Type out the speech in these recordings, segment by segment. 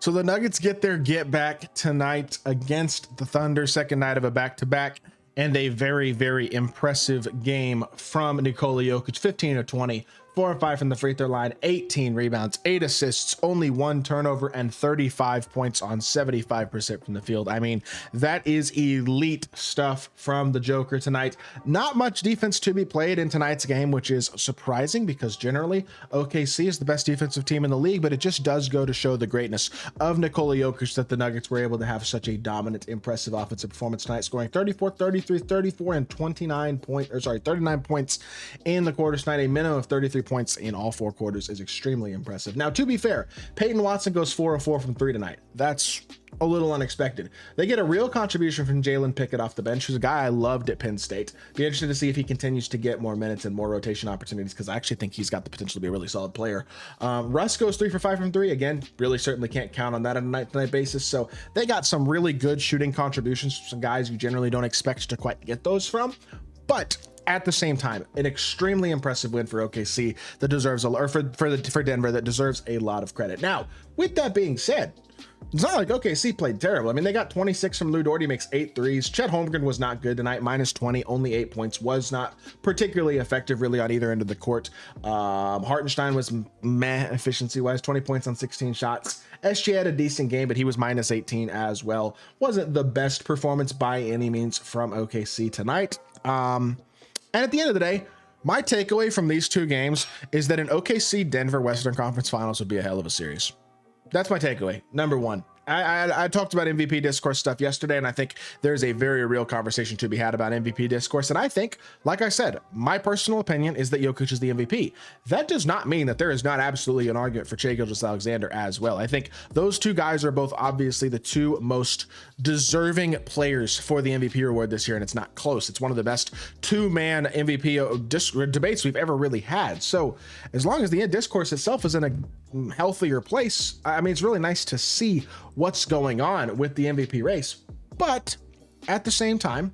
So the Nuggets get their get back tonight against the Thunder, second night of a back-to-back, and a very, very impressive game from Nikola Jokic. 15 of 20, 4 of 5 from the free throw line, 18 rebounds, 8 assists, only 1 turnover, and 35 points on 75% from the field. I mean, that is elite stuff from the Joker tonight. Not much defense to be played in tonight's game, which is surprising because generally OKC is the best defensive team in the league, but it just does go to show the greatness of Nikola Jokic that the Nuggets were able to have such a dominant, impressive offensive performance tonight, scoring 34, 33, 34, and 39 39 points in the quarters tonight. A minimum of 33 points in all 4 quarters is extremely impressive. Now, to be fair, Peyton Watson goes 4 of 4 from 3 tonight. That's a little unexpected. They get a real contribution from Jalen Pickett off the bench, who's a guy I loved at Penn State. Be interested to see if he continues to get more minutes and more rotation opportunities, because I actually think he's got the potential to be a really solid player. Russ goes 3 for 5 from 3. Again, really certainly can't count on that on a night-to-night basis. So they got some really good shooting contributions from some guys you generally don't expect to quite get those from. But at the same time, an extremely impressive win for OKC that deserves for Denver that deserves a lot of credit. Now, with that being said, it's not like OKC played terrible. I mean, they got 26 from Lou Dort. He makes 8 threes. Chet Holmgren was not good tonight, -20, only 8 points. Was not particularly effective really on either end of the court. Hartenstein was meh efficiency-wise, 20 points on 16 shots. SG had a decent game, but he was -18 as well. Wasn't the best performance by any means from OKC tonight. And at the end of the day, my takeaway from these 2 games is that an OKC Denver Western Conference Finals would be a hell of a series. That's my takeaway. Number 1. I talked about MVP discourse stuff yesterday, and I think there's a very real conversation to be had about MVP discourse. And I think, like I said, my personal opinion is that Jokic is the MVP. That does not mean that there is not absolutely an argument for Shai Gilgeous-Alexander as well. I think those 2 guys are both obviously the 2 most deserving players for the MVP award this year, and it's not close. It's one of the best 2-man MVP debates we've ever really had. So as long as the discourse itself is in a healthier place, I mean, it's really nice to see what's going on with the MVP race. But at the same time,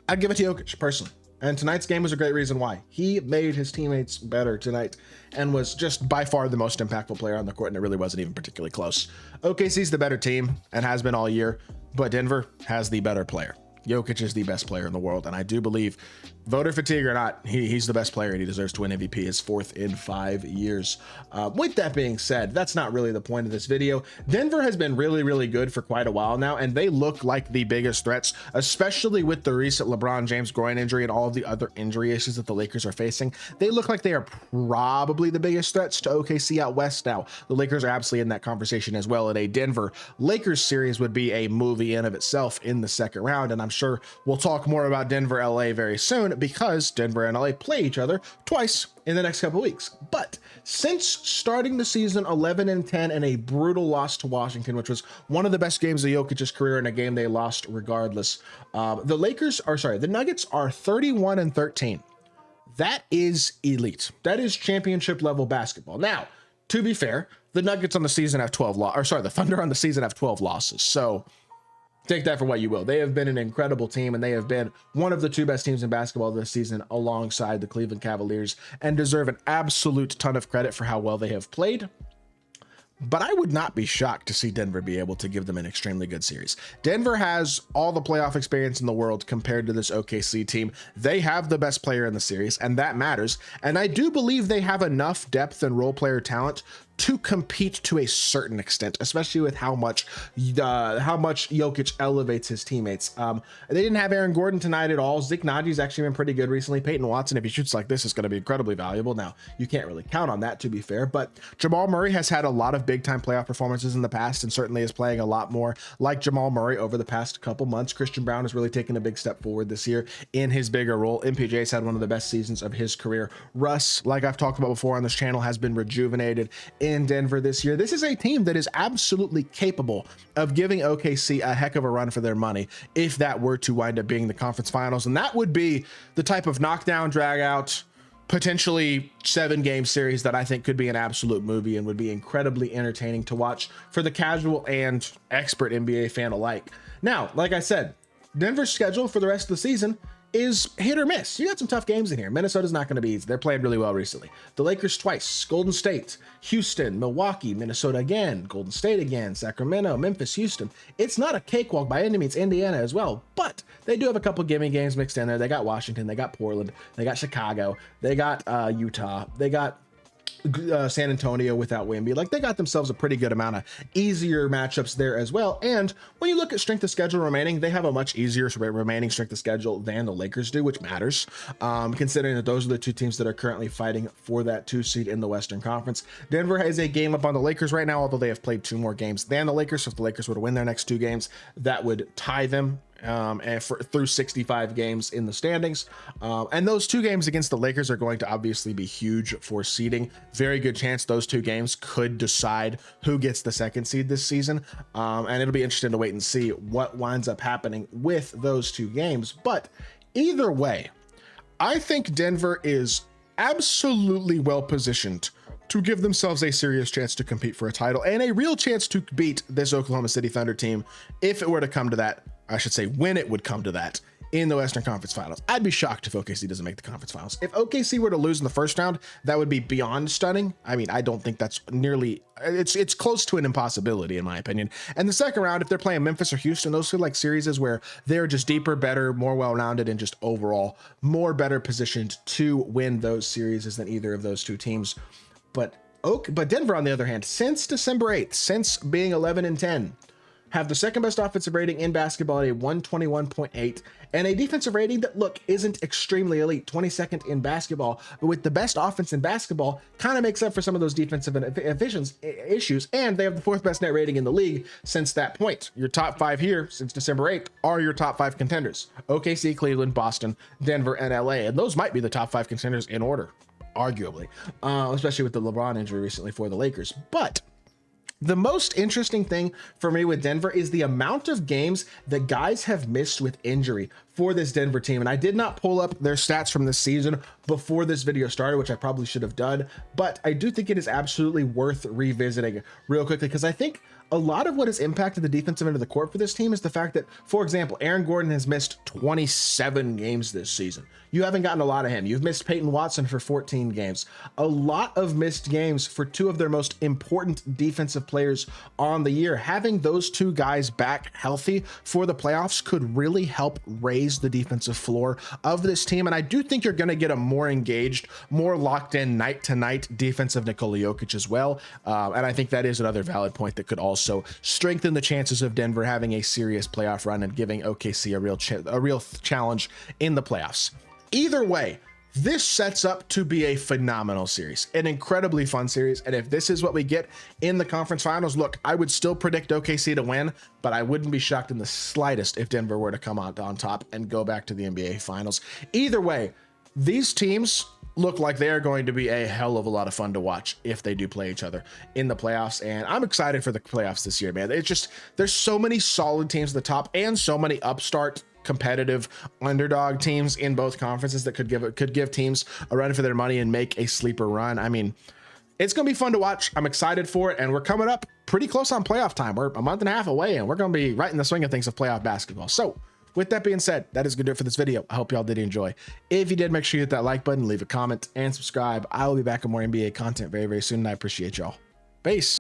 I'd give it to Jokic personally. And tonight's game was a great reason why. He made his teammates better tonight and was just by far the most impactful player on the court, and it really wasn't even particularly close. OKC's the better team and has been all year, but Denver has the better player. Jokic is the best player in the world, and I do believe, voter fatigue or not, he's the best player and he deserves to win MVP, his 4th in 5 years. With that being said, that's not really the point of this video. Denver has been really, really good for quite a while now, and they look like the biggest threats, especially with the recent LeBron James groin injury and all of the other injury issues that the Lakers are facing. They look like they are probably the biggest threats to OKC out west now. The Lakers are absolutely in that conversation as well, and a Denver Lakers series would be a movie in of itself in the second round, and I'm sure we'll talk more about Denver LA very soon, because Denver and LA play each other twice in the next couple weeks. But since starting the season 11-10 and a brutal loss to Washington, which was one of the best games of Jokic's career in a game they lost regardless, the Nuggets are 31-13. That is elite. That is championship level basketball. Now, to be fair, the Nuggets on the season have 12 the Thunder on the season have 12 losses. So take that for what you will. They have been an incredible team, and they have been one of the 2 best teams in basketball this season alongside the Cleveland Cavaliers, and deserve an absolute ton of credit for how well they have played. But I would not be shocked to see Denver be able to give them an extremely good series. Denver has all the playoff experience in the world compared to this OKC team. They have the best player in the series, and that matters. And I do believe they have enough depth and role player talent to compete to a certain extent, especially with how much Jokic elevates his teammates. They didn't have Aaron Gordon tonight at all. Zeke Naji's actually been pretty good recently. Peyton Watson, if he shoots like this, is going to be incredibly valuable. Now, you can't really count on that, to be fair, but Jamal Murray has had a lot of big-time playoff performances in the past, and certainly is playing a lot more like Jamal Murray over the past couple months. Christian Brown has really taken a big step forward this year in his bigger role. MPJ's had one of the best seasons of his career. Russ, like I've talked about before on this channel, has been rejuvenated in Denver this year. This is a team that is absolutely capable of giving OKC a heck of a run for their money if that were to wind up being the conference finals. And that would be the type of knockdown, drag out, potentially 7-game series that I think could be an absolute movie and would be incredibly entertaining to watch for the casual and expert NBA fan alike. Now, like I said, Denver's schedule for the rest of the season is hit or miss. You got some tough games in here. Minnesota's not going to be easy. They're playing really well recently. The Lakers twice, Golden State, Houston, Milwaukee, Minnesota again, Golden State again, Sacramento, Memphis, Houston. It's not a cakewalk by any means. Indiana as well, but they do have a couple gimme games mixed in there. They got Washington, they got Portland, they got Chicago, they got Utah, they got San Antonio without Wemby. Like, they got themselves a pretty good amount of easier matchups there as well. And when you look at strength of schedule remaining, they have a much easier remaining strength of schedule than the Lakers do, which matters, considering that those are the two teams that are currently fighting for that 2 seed in the Western Conference. Denver has a game up on the Lakers right now, although they have played 2 more games than the Lakers. So if the Lakers were to win their next 2 games, that would tie them and through 65 games in the standings. And those 2 games against the Lakers are going to obviously be huge for seeding. Very good chance those 2 games could decide who gets the 2nd seed this season. And it'll be interesting to wait and see what winds up happening with those 2 games. But either way, I think Denver is absolutely well positioned to give themselves a serious chance to compete for a title and a real chance to beat this Oklahoma City Thunder team if it were to come to that. I should say when it would come to that in the Western Conference Finals. I'd be shocked if OKC doesn't make the conference finals. If OKC were to lose in the first round, that would be beyond stunning. I mean, I don't think that's nearly, it's close to an impossibility in my opinion. And the second round, if they're playing Memphis or Houston, those feel like series where they're just deeper, better, more well-rounded, and just overall more better positioned to win those series than either of those 2 teams. But Denver, on the other hand, since December 8th, since being 11-10, have the 2nd best offensive rating in basketball at a 121.8 and a defensive rating that, look, isn't extremely elite, 22nd in basketball, but with the best offense in basketball, kind of makes up for some of those defensive issues. And they have the 4th best net rating in the league since that point. Your top 5 here since December 8th are your top 5 contenders: OKC, Cleveland, Boston, Denver, and LA. And those might be the top 5 contenders in order, arguably, especially with the LeBron injury recently for the Lakers. But the most interesting thing for me with Denver is the amount of games that guys have missed with injury for this Denver team. And I did not pull up their stats from this season before this video started, which I probably should have done, but I do think it is absolutely worth revisiting real quickly, because I think a lot of what has impacted the defensive end of the court for this team is the fact that, for example, Aaron Gordon has missed 27 games this season. You haven't gotten a lot of him. You've missed Peyton Watson for 14 games. A lot of missed games for 2 of their most important defensive players on the year. Having those 2 guys back healthy for the playoffs could really help raise the defensive floor of this team. And I do think you're going to get a more engaged, more locked in night-to-night defensive Nikola Jokic as well. And I think that is another valid point that could also strengthen the chances of Denver having a serious playoff run and giving OKC a real challenge in the playoffs. Either way, this sets up to be a phenomenal series, an incredibly fun series. And if this is what we get in the conference finals, look, I would still predict OKC to win, but I wouldn't be shocked in the slightest if Denver were to come on top and go back to the NBA finals. Either way, these teams look like they are going to be a hell of a lot of fun to watch if they do play each other in the playoffs. And I'm excited for the playoffs this year, man. It's just, there's so many solid teams at the top and so many upstart competitive underdog teams in both conferences that could give teams a run for their money and make a sleeper run. I mean, it's going to be fun to watch. I'm excited for it. And we're coming up pretty close on playoff time. We're a month and a half away and we're going to be right in the swing of things of playoff basketball. So with that being said, that is going to do it for this video. I hope y'all did enjoy. If you did, make sure you hit that like button, leave a comment, and subscribe. I will be back with more NBA content very, very soon, and I appreciate y'all. Peace.